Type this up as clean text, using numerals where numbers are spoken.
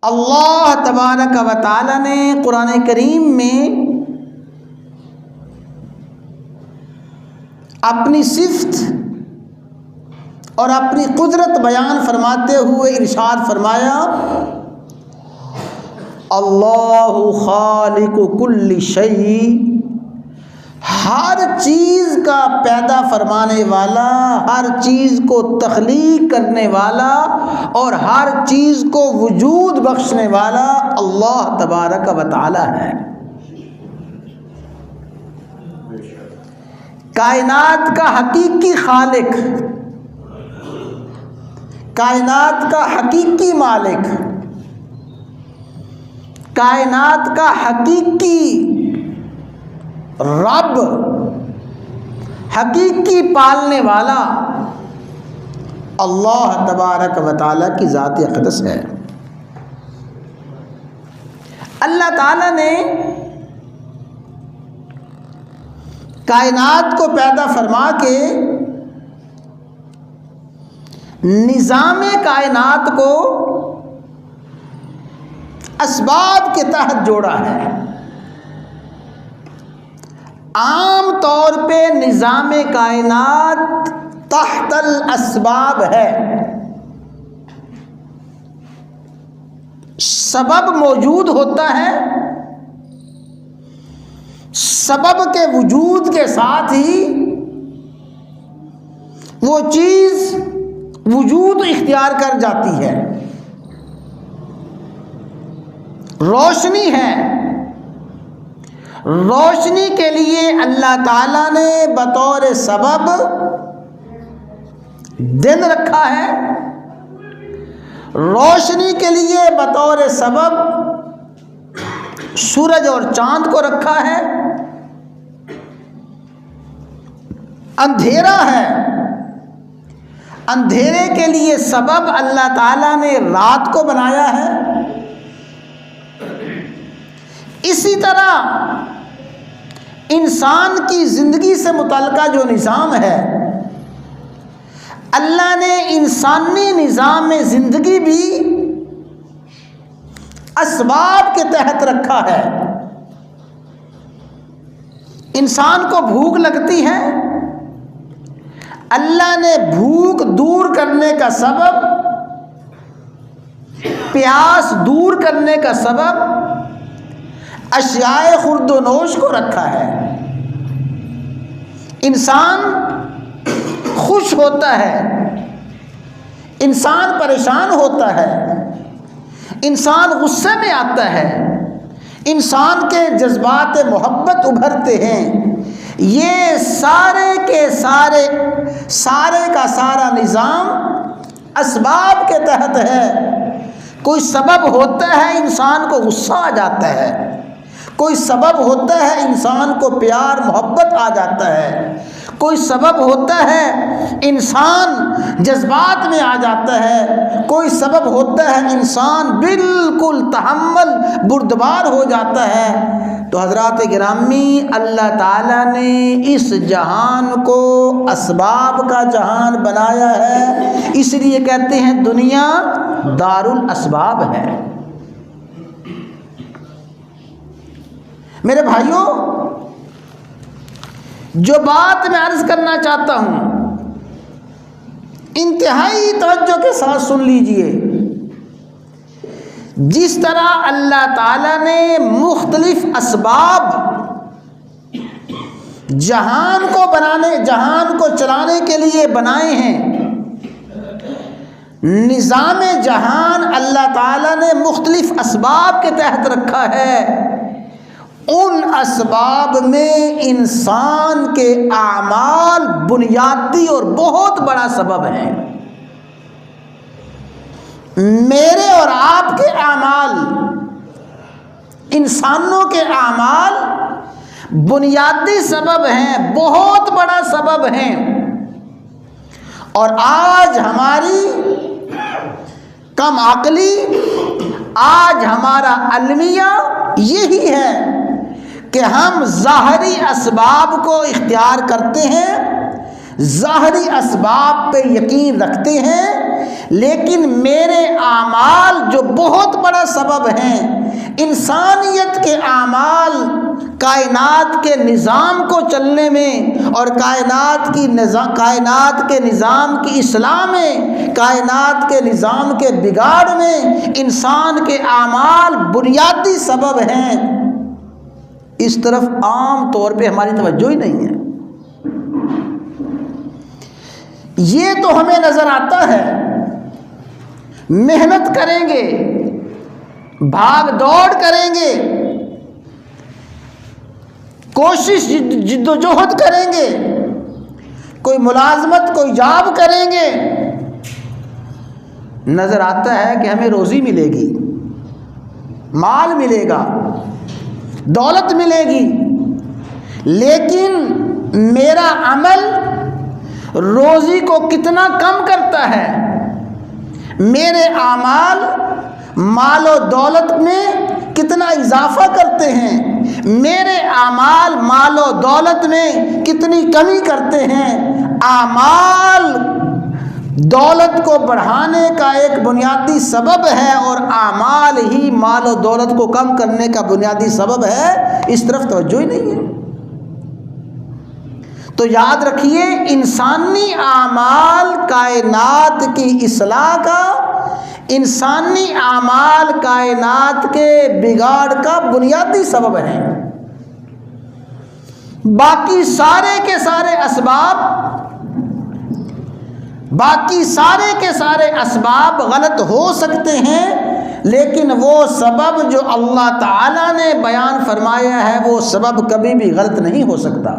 اللہ تبارک و تعالی نے قرآن کریم میں اپنی صفت اور اپنی قدرت بیان فرماتے ہوئے ارشاد فرمایا، اللہ خالق کل شیء، ہر چیز کا پیدا فرمانے والا، ہر چیز کو تخلیق کرنے والا اور ہر چیز کو وجود بخشنے والا اللہ تبارک و تعالی ہے۔ کائنات کا حقیقی خالق، کائنات کا حقیقی مالک، کائنات کا حقیقی رب، حقیقی پالنے والا اللہ تبارک و تعالیٰ کی ذات اقدس ہے۔ اللہ تعالیٰ نے کائنات کو پیدا فرما کے نظام کائنات کو اسباب کے تحت جوڑا ہے۔ عام طور پہ نظام کائنات تحت الاسباب ہے، سبب موجود ہوتا ہے، سبب کے وجود کے ساتھ ہی وہ چیز وجود اختیار کر جاتی ہے۔ روشنی ہے، روشنی کے لیے اللہ تعالیٰ نے بطور سبب دن رکھا ہے، روشنی کے لیے بطور سبب سورج اور چاند کو رکھا ہے۔ اندھیرا ہے، اندھیرے کے لیے سبب اللہ تعالیٰ نے رات کو بنایا ہے۔ اسی طرح انسان کی زندگی سے متعلقہ جو نظام ہے، اللہ نے انسانی نظام میں زندگی بھی اسباب کے تحت رکھا ہے۔ انسان کو بھوک لگتی ہے، اللہ نے بھوک دور کرنے کا سبب، پیاس دور کرنے کا سبب اشیاء خورد و نوش کو رکھا ہے۔ انسان خوش ہوتا ہے، انسان پریشان ہوتا ہے، انسان غصے میں آتا ہے، انسان کے جذبات محبت ابھرتے ہیں۔ یہ سارے کے سارے کا سارا نظام اسباب کے تحت ہے۔ کوئی سبب ہوتا ہے انسان کو غصہ آ جاتا ہے، کوئی سبب ہوتا ہے انسان کو پیار محبت آ جاتا ہے، کوئی سبب ہوتا ہے انسان جذبات میں آ جاتا ہے، کوئی سبب ہوتا ہے انسان بالکل تحمل بردبار ہو جاتا ہے۔ تو حضرات گرامی، اللہ تعالیٰ نے اس جہان کو اسباب کا جہان بنایا ہے، اس لیے کہتے ہیں دنیا دار الاسباب ہے۔ میرے بھائیوں، جو بات میں عرض کرنا چاہتا ہوں انتہائی توجہ کے ساتھ سن لیجئے۔ جس طرح اللہ تعالیٰ نے مختلف اسباب جہان کو چلانے کے لیے بنائے ہیں، نظام جہان اللہ تعالیٰ نے مختلف اسباب کے تحت رکھا ہے۔ ان اسباب میں انسان کے اعمال بنیادی اور بہت بڑا سبب ہے۔ میرے اور آپ کے اعمال، انسانوں کے اعمال بنیادی سبب ہیں، بہت بڑا سبب ہیں۔ اور آج ہماری کم عقلی، آج ہمارا المیہ یہی ہے کہ ہم ظاہری اسباب کو اختیار کرتے ہیں، ظاہری اسباب پہ یقین رکھتے ہیں، لیکن میرے اعمال جو بہت بڑا سبب ہیں، انسانیت کے اعمال کائنات کے نظام کو چلنے میں اور کائنات کے نظام کی اصلاح میں، کائنات کے نظام کے بگاڑ میں انسان کے اعمال بنیادی سبب ہیں، اس طرف عام طور پہ ہماری توجہ ہی نہیں ہے۔ یہ تو ہمیں نظر آتا ہے، محنت کریں گے، بھاگ دوڑ کریں گے، کوشش جد و جہد کریں گے، کوئی ملازمت کوئی جاب کریں گے، نظر آتا ہے کہ ہمیں روزی ملے گی، مال ملے گا، دولت ملے گی، لیکن میرا عمل روزی کو کتنا کم کرتا ہے، میرے اعمال مال و دولت میں کتنا اضافہ کرتے ہیں، میرے اعمال مال و دولت میں کتنی کمی کرتے ہیں۔ اعمال دولت کو بڑھانے کا ایک بنیادی سبب ہے اور اعمال ہی مال و دولت کو کم کرنے کا بنیادی سبب ہے، اس طرف توجہ ہی نہیں ہے۔ تو یاد رکھیے، انسانی اعمال کائنات کی اصلاح کا، انسانی اعمال کائنات کے بگاڑ کا بنیادی سبب ہے۔ باقی سارے کے سارے اسباب غلط ہو سکتے ہیں، لیکن وہ سبب جو اللہ تعالیٰ نے بیان فرمایا ہے وہ سبب کبھی بھی غلط نہیں ہو سکتا۔